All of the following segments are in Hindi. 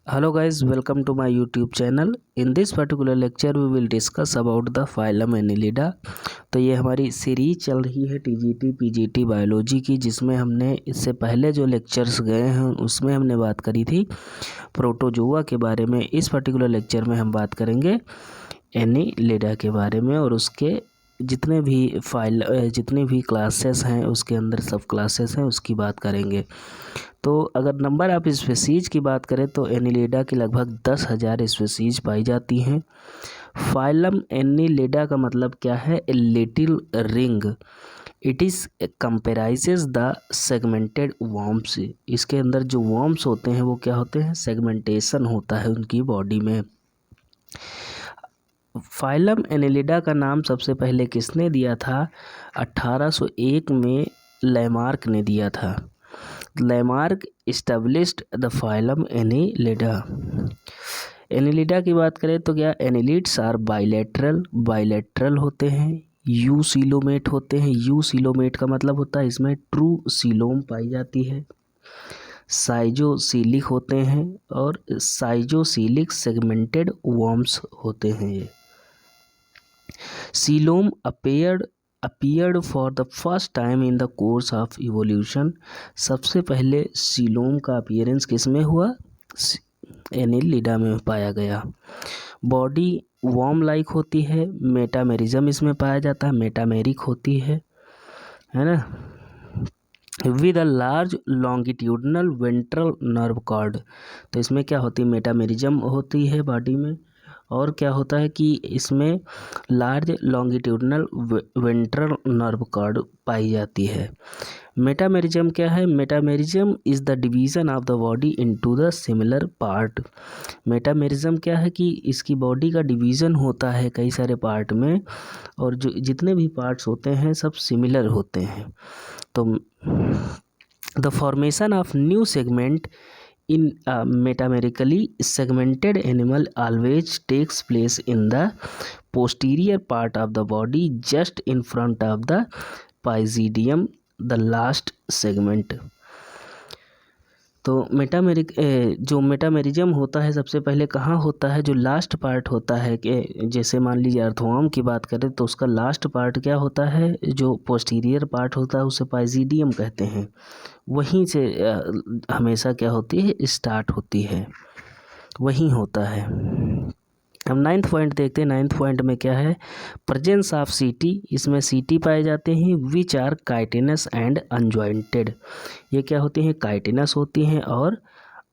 Hello guys, welcome to my YouTube channel. In this particular lecture we will discuss about the phylum Annelida। तो ये हमारी सीरीज चल रही है टीजीटी पीजीटी बायोलॉजी की, जिसमें हमने इससे पहले जो लेक्चर्स गए हैं उसमें हमने बात करी थी प्रोटोजोआ के बारे में। इस पर्टिकुलर लेक्चर में हम बात करेंगे एनिलिडा के बारे में और उसके जितने भी क्लासेस हैं, उसके अंदर सब क्लासेस हैं, उसकी बात करेंगे। तो अगर नंबर ऑफ स्पीसीज की बात करें तो एनिलिडा की लगभग 10,000 स्पीसीज पाई जाती हैं। फाइलम एनिलिडा का मतलब क्या है? A little ring. It is comprises the segmented worms. इसके अंदर जो वर्म्स होते हैं वो क्या होते हैं? सेगमेंटेशन होता है उनकी बॉडी में। फाइलम एनिलिडा का नाम सबसे पहले किसने दिया था? 1801 में लैमार्क ने दिया था। Lamarck established the phylum Annelida. Annelida की बात करें तो क्या एनिलिड्स आर बाइलेटरल होते हैं, यू सीलोमेट होते हैं। यू सीलोमेट का मतलब होता है इसमें ट्रू सीलोम पाई जाती है। साइजोसीलिक होते हैं और साइजोसीलिक सेगमेंटेड वर्म्स होते हैं। ये coelom appeared for the first time in the course of evolution। सबसे पहले सीलोम का अपीयरेंस किस में हुआ? एनिलिडा में पाया गया। बॉडी वर्म लाइक होती है। मेटामेरिज्म इसमें पाया जाता है, मेटामेरिक होती है ना। With a large longitudinal ventral nerve cord. तो इसमें क्या होती है? मेटामेरिज्म होती है बॉडी में। और क्या होता है कि इसमें large longitudinal ventral nerve cord पाई जाती है। मेटामेरिज्म क्या है? Metamerism is the division of the body into the similar part. Metamerism क्या है कि इसकी बॉडी का डिवीज़न होता है कई सारे पार्ट में, और जो जितने भी पार्ट्स होते हैं सब सिमिलर होते हैं। तो the formation of new segment in a metamerically segmented animal always takes place in the posterior part of the body, just in front of the pygidium, the last segment। तो जो मेटामेरिज्म होता है सबसे पहले कहाँ होता है? जो लास्ट पार्ट होता है, कि जैसे मान लीजिए अर्थवर्म की बात करें तो उसका लास्ट पार्ट क्या होता है? जो पोस्टीरियर पार्ट होता है उसे पाइजीडियम कहते हैं। वहीं से हमेशा क्या होती है? स्टार्ट होती है, वहीं होता है। हम 9th पॉइंट देखते हैं। 9th पॉइंट में क्या है? प्रेजेंस ऑफ सीटी। इसमें सीटी पाए जाते हैं विच आर काइटिनस एंड अनजॉइंटेड। ये क्या होती हैं? काइटिनस होती हैं और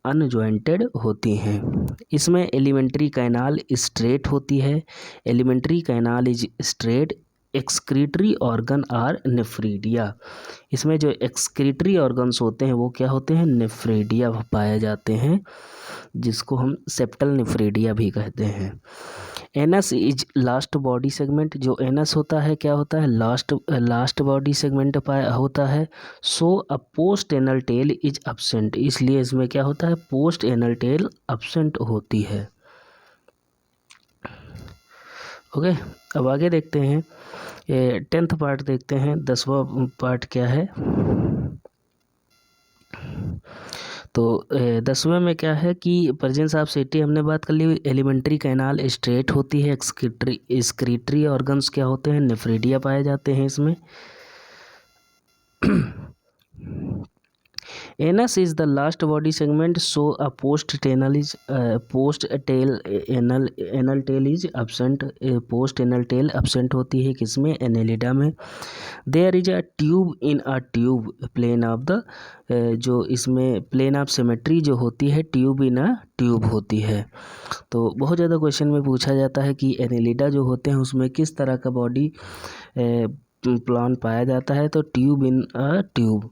अनजॉइंटेड होती हैं। इसमें एलिमेंट्री कैनाल स्ट्रेट होती है। Alimentary canal is straight. Excretory organ are nephridia. इसमें जो एक्सक्रीटरी ऑर्गन्स होते हैं वो क्या होते हैं? नेफ्रीडिया पाए जाते हैं, जिसको हम सेप्टल नेफ्रीडिया भी कहते हैं। Anus is last body segment. जो एनस होता है क्या होता है? लास्ट बॉडी सेगमेंट होता है। So a post anal tail is absent. इसलिए इसमें क्या होता है? पोस्ट एनल टेल अब्सेंट होती है। ओके, अब आगे देखते हैं। 10th पार्ट देखते हैं। 10वां पार्ट क्या है? तो 10वें में क्या है कि प्रेजेंस ऑफ सीटी हमने बात कर ली। एलिमेंट्री कैनाल स्ट्रेट होती है। एक्सक्रीटरी ऑर्गन्स क्या होते हैं? नेफ्रीडिया पाए जाते हैं इसमें। Anus is the last body segment, so a post tail anal tail is absent. Post anal tail absent होती है किसमें? एनिलिडा में। There is a tube in a tube plan of the, जो इसमें प्लेन ऑफ सिमेट्री जो होती है ट्यूब इन अ ट्यूब होती है। तो बहुत ज़्यादा क्वेश्चन में पूछा जाता है कि एनिलिडा जो होते हैं उसमें किस तरह का बॉडी प्लान पाया जाता है? तो tube in a tube.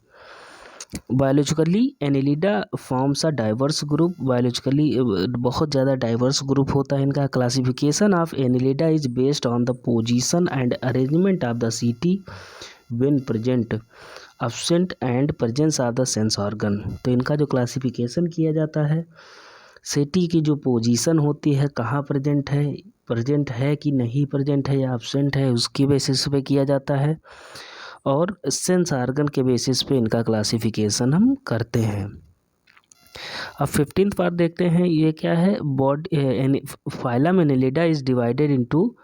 Biologically Annelida forms a diverse group. Biologically बहुत ज़्यादा डाइवर्स ग्रुप होता है इनका। Classification of Annelida is based on the position and arrangement of the setae when present, absent and presence of the sense organ. तो इनका जो क्लासिफिकेशन किया जाता है, सीटी की जो पोजीशन होती है, कहाँ प्रेजेंट है कि नहीं प्रेजेंट है या अब्सेंट है, उसकी बेसिस पे किया जाता है। और सेंस ऑर्गन के बेसिस पे इनका क्लासिफिकेशन हम करते हैं। अब 15th पार्ट देखते हैं, ये क्या है, body phylum Annelida is divided into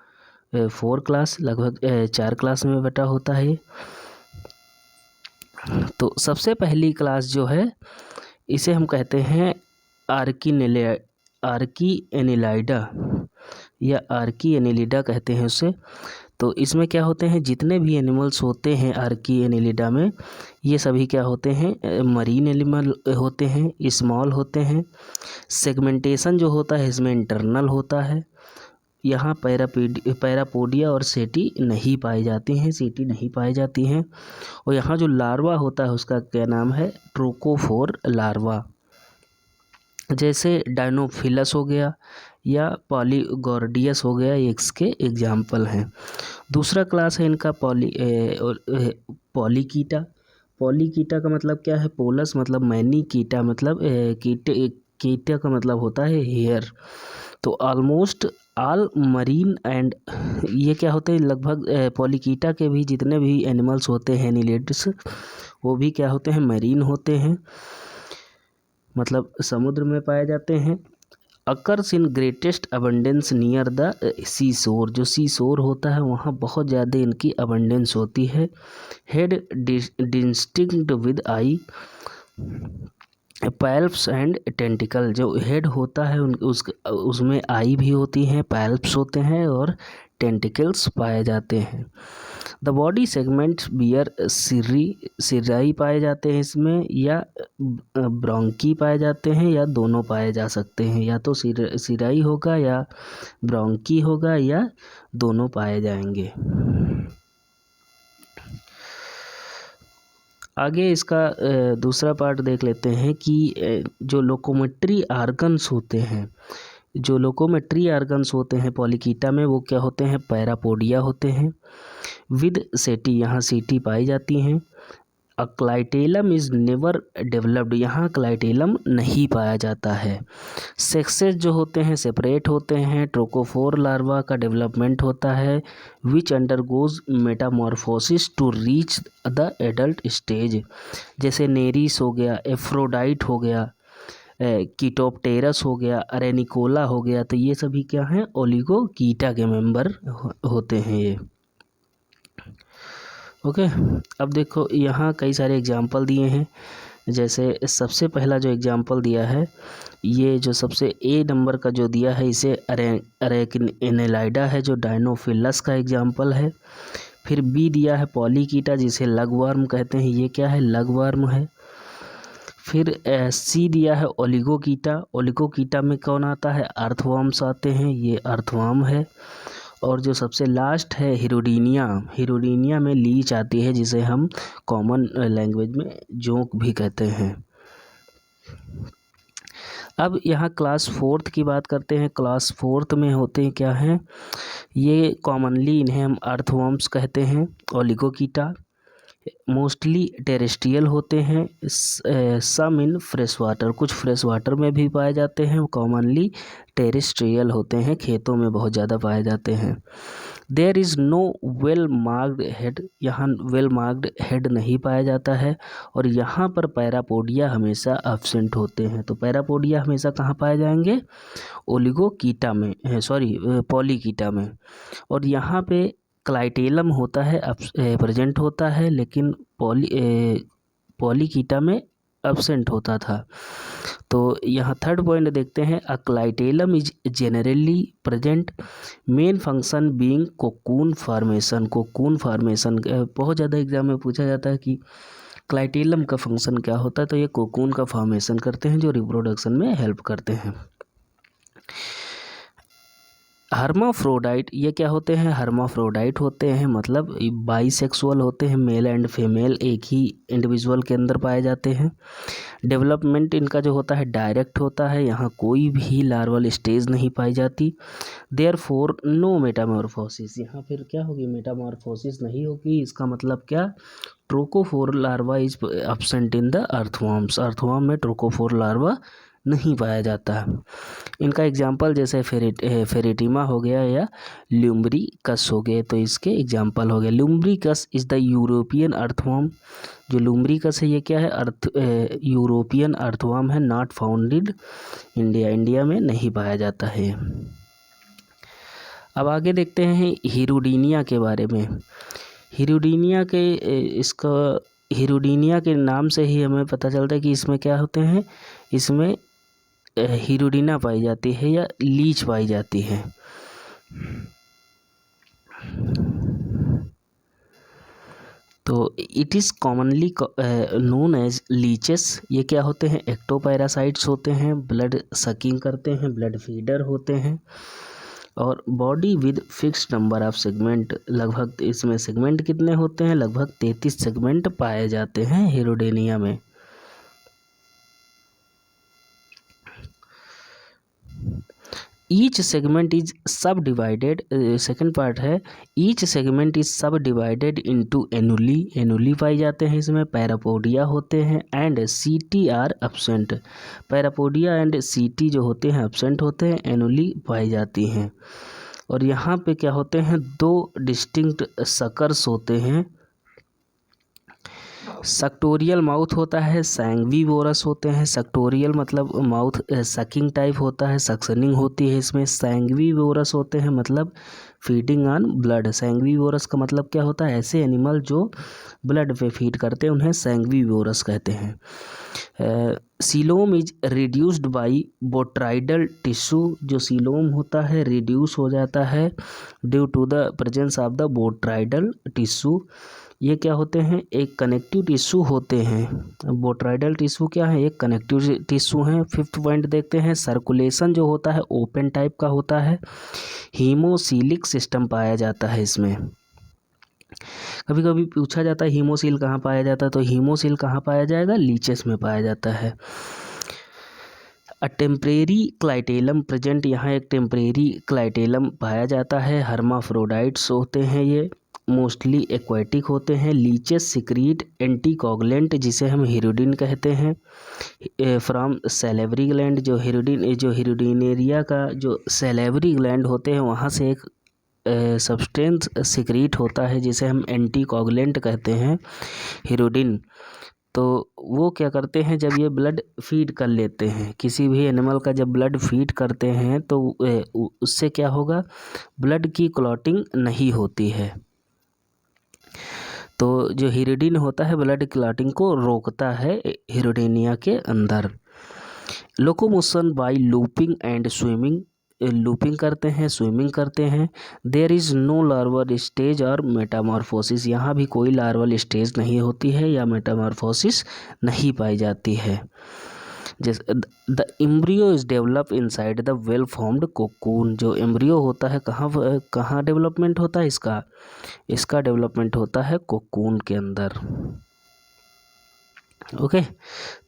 4 class, लगभग 4 क्लास में बटा होता है ये। तो सबसे पहली क्लास जो है इसे हम कहते हैं आर्की एनिलाइडा या आर्की एनिलिडा कहते हैं उसे। तो इसमें क्या होते हैं, जितने भी एनिमल्स होते हैं आर्की एनिलिडा में, ये सभी क्या होते हैं, मरीन एनिमल होते हैं, स्मॉल होते हैं। सेगमेंटेशन जो होता है इसमें इंटरनल होता है। यहाँ पैरापोडिया और सेटी नहीं पाई जाती हैं, सीटी नहीं पाई जाती हैं। और यहाँ जो लार्वा होता है उसका क्या नाम है, ट्रोकोफोर लार्वा। जैसे डायनोफिलस हो गया या पॉलीगॉर्डियस हो गया, ये इसके एग्जाम्पल हैं। दूसरा क्लास है इनका पॉलीकीटा। पॉलीकीटा का मतलब क्या है, पोलस मतलब मैनी, कीटा मतलब कीटा का मतलब होता है हेयर। तो ऑलमोस्ट ऑल मरीन एंड, ये क्या होते हैं, लगभग पॉलीकीटा के भी जितने भी एनिमल्स होते हैं एनिलिड्स, वो भी क्या होते हैं, मरीन होते हैं, मतलब समुद्र में पाए जाते हैं। Occurs in greatest abundance near the sea shore, जो सी शोर होता है वहाँ बहुत ज़्यादा इनकी अबंडेंस होती है। Head distinct with I, palps and tentacle, जो हेड होता है उसमें आई भी होती हैं, पैल्प्स होते हैं और टेंटिकल्स पाए जाते हैं। द बॉडी सेगमेंट्स बियर सिराई पाए जाते हैं इसमें, या ब्रोंकी पाए जाते हैं, या दोनों पाए जा सकते हैं, या तो सिराई होगा या ब्रोंकी होगा या दोनों पाए जाएंगे। आगे इसका दूसरा पार्ट देख लेते हैं कि जो लोकोमेट्री आर्गन्स होते हैं, जो लोकोमेट्री आर्गन्स होते हैं पॉलीकीटा में, वो क्या होते हैं, पैरापोडिया होते हैं विद सेटी, यहाँ सीटी पाई जाती हैं। A clitellum is never developed, यहाँ क्लाइटेलम नहीं पाया जाता है। सेक्सेस जो होते हैं सेपरेट होते हैं। ट्रोकोफोर लार्वा का डेवलपमेंट होता है which undergoes metamorphosis to reach the adult stage. जैसे नेरिस हो गया, एफ्रोडाइट हो गया, कीटोप्टेरस हो गया, अरेनिकोला हो गया, तो ये सभी क्या हैं, ओलिगोकीटा के मेंबर होते हैं ये। ओके, अब देखो यहाँ कई सारे एग्जाम्पल दिए हैं। जैसे सबसे पहला जो एग्जाम्पल दिया है, ये जो सबसे ए नंबर का जो दिया है, इसे एनेलाइडा है जो डायनोफिलस का एग्जाम्पल है। फिर बी दिया है पॉलीकीटा जिसे लगवर्म कहते हैं, ये क्या है, लगवर्म है। फिर सी दिया है ओलिगोकीटा, ओलिगोकीटा में कौन आता है, अर्थवर्म्स आते हैं, ये अर्थवर्म है। और जो सबसे लास्ट है हिरोडीनिया, हिरोडीनिया में लीच आती है जिसे हम कॉमन लैंग्वेज में जोंक भी कहते हैं। अब यहाँ क्लास 4th की बात करते हैं। क्लास 4th में होते हैं क्या हैं, ये कॉमनली इन्हें हम अर्थवर्म्स कहते हैं। ओलिगोकीटा मोस्टली टेरेस्ट्रियल होते हैं, सम इन फ्रेश वाटर, कुछ फ्रेश वाटर में भी पाए जाते हैं। कॉमनली टेरेस्ट्रियल होते हैं, खेतों में बहुत ज़्यादा पाए जाते हैं। There is no well marked head, यहाँ वेल मार्क्ड हेड नहीं पाया जाता है। और यहाँ पर पैरापोडिया हमेशा एब्सेंट होते हैं। तो पैरापोडिया हमेशा कहाँ पाए जाएंगे, ओलिगोकीटा में, पॉलीकीटा में। और यहाँ पे क्लाइटेलम होता है, प्रेजेंट होता है, लेकिन पॉलीकीटा में एब्सेंट होता था। तो यहाँ थर्ड पॉइंट देखते हैं, a clitellum is generally present, main function being cocoon formation. Cocoon formation बहुत ज़्यादा एग्जाम में पूछा जाता है कि क्लाइटेलम का फंक्शन क्या होता है, तो ये कोकून का फॉर्मेशन करते हैं जो रिप्रोडक्शन में हेल्प करते हैं। हर्माफ्रोडाइट, ये क्या होते हैं, हर्माफ्रोडाइट होते हैं, मतलब बाइसेक्सुअल होते हैं, मेल एंड फीमेल एक ही इंडिविजुअल के अंदर पाए जाते हैं। डेवलपमेंट इनका जो होता है डायरेक्ट होता है, यहाँ कोई भी लार्वल स्टेज नहीं पाई जाती। देयरफॉर नो मेटामॉर्फोसिस, यहाँ फिर क्या होगी, मेटामॉर्फोसिस नहीं होगी। इसका मतलब क्या, trochophore larva is absent in the earthworms, earthworm में ट्रोकोफोर लार्वा नहीं पाया जाता। इनका एग्जाम्पल जैसे फेरेटिमा हो गया या ल्यूम्ब्रिकस हो गए, तो इसके एग्जाम्पल हो गए। ल्यूम्ब्रिकस इज़ द यूरोपियन अर्थवर्म। जो ल्यूम्ब्रिकस है ये क्या है, यूरोपियन अर्थवर्म है, नॉट फाउंडेड इंडिया, इंडिया में नहीं पाया जाता है। अब आगे देखते हैं हिरुडीनिया के बारे में। हिरुडीनिया के नाम से ही हमें पता चलता है कि इसमें क्या होते हैं, इसमें हिरुडीना पाई जाती है या लीच पाई जाती है। तो it is commonly known as leeches. ये क्या होते हैं, एक्टोपैरासाइट्स होते हैं, ब्लड सकिंग करते हैं, ब्लड फीडर होते हैं, और body with fixed number of segment. लगभग इसमें सेगमेंट कितने होते हैं, लगभग 33 सेगमेंट पाए जाते हैं हिरुडीनिया में। ईच सेगमेंट इज सब डिवाइडेड, सेकेंड पार्ट है, ईच सेगमेंट इज सब डिवाइडेड इनटू एनुली। एनुली पाई जाते हैं इसमें, पैरापोडिया होते हैं, एंड सीटी आर एब्सेंट। पैरापोडिया एंड सीटी जो होते हैं एब्सेंट होते हैं, एनुली पाई जाती हैं। और यहाँ पे क्या होते हैं, दो डिस्टिंक्ट सकर्स होते हैं। सक्टोरियल माउथ होता है, सैंग्विवोरस होते हैं। सक्टोरियल मतलब माउथ सकिंग टाइप होता है, सक्शनिंग होती है इसमें। सैंग्विवोरस होते हैं मतलब फीडिंग ऑन ब्लड। सैंग्विवोरस का मतलब क्या होता है, ऐसे एनिमल जो ब्लड पे फीड करते हैं उन्हें सैंग्विवोरस कहते हैं। Coelom is reduced by botryoidal tissue. जो सीलोम होता है रिड्यूस हो जाता है due to the presence of the botryoidal tissue. ये क्या होते हैं, एक कनेक्टिव टिश्यू होते हैं। बोट्राइडल टिश्यू क्या है, एक कनेक्टिव टिश्यू है। फिफ्थ पॉइंट देखते हैं, सर्कुलेशन जो होता है ओपन टाइप का होता है। हीमोसीलिक सिस्टम पाया जाता है इसमें। कभी कभी पूछा जाता है हीमोसील कहाँ पाया जाता है, तो हीमोसील कहाँ पाया जाएगा, लीचेस में पाया जाता है। अ टेम्परेरी क्लाइटेलम प्रेजेंट, यहाँ एक टेम्परेरी क्लाइटेलम पाया जाता है। हर्माफ्रोडाइट्स होते हैं, ये मोस्टली एक्वाटिक होते हैं। लीचेस सिक्रीट एंटीकोगुलेंट जिसे हम हिरुडिन कहते हैं फ्रॉम सेलेवरी ग्लैंड। जो हिरुडिनेरिया का जो सेलेवरी ग्लैंड होते हैं वहाँ से एक सब्सटेंस सिक्रीट होता है जिसे हम एंटीकोगुलेंट कहते हैं, हिरुडिन। तो वो क्या करते हैं, जब ये ब्लड फीड कर लेते हैं किसी भी एनिमल का, जब ब्लड फीड करते हैं तो उससे क्या होगा, ब्लड की क्लॉटिंग नहीं होती है। तो जो हिरुडिन होता है ब्लड क्लॉटिंग को रोकता है हिरुडिनिया के अंदर। Locomotion by looping and swimming, looping करते हैं, स्विमिंग करते हैं। There is no larval stage और मेटामॉर्फोसिस, यहाँ भी कोई लार्वल स्टेज नहीं होती है या मेटामॉर्फोसिस नहीं पाई जाती है। जैसे the embryo is develop inside the well formed cocoon. जो एम्ब्रियो होता है कहाँ डेवलपमेंट होता है इसका डेवलपमेंट होता है कोकून के अंदर। ओके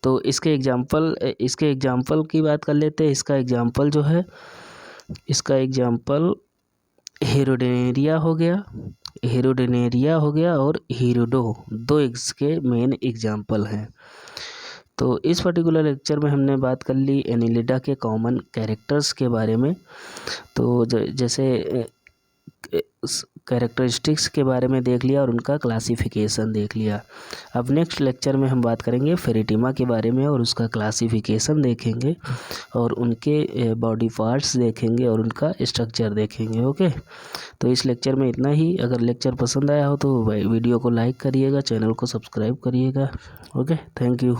तो इसके एग्जाम्पल की बात कर लेते हैं। इसका एग्जाम्पल जो है, इसका एग्जाम्पल हिरुडिनेरिया हो गया और हिरुडो, दो इसके मेन एग्जाम्पल हैं। तो इस पर्टिकुलर लेक्चर में हमने बात कर ली एनिलिडा के कॉमन कैरेक्टर्स के बारे में। तो जैसे कैरेक्टरिस्टिक्स के बारे में देख लिया और उनका क्लासिफिकेशन देख लिया। अब नेक्स्ट लेक्चर में हम बात करेंगे फेरेटिमा के बारे में और उसका क्लासिफिकेशन देखेंगे और उनके बॉडी पार्ट्स देखेंगे और उनका स्ट्रक्चर देखेंगे। ओके तो इस लेक्चर में इतना ही। अगर लेक्चर पसंद आया हो तो वीडियो को लाइक करिएगा, चैनल को सब्सक्राइब करिएगा। Okay thank you.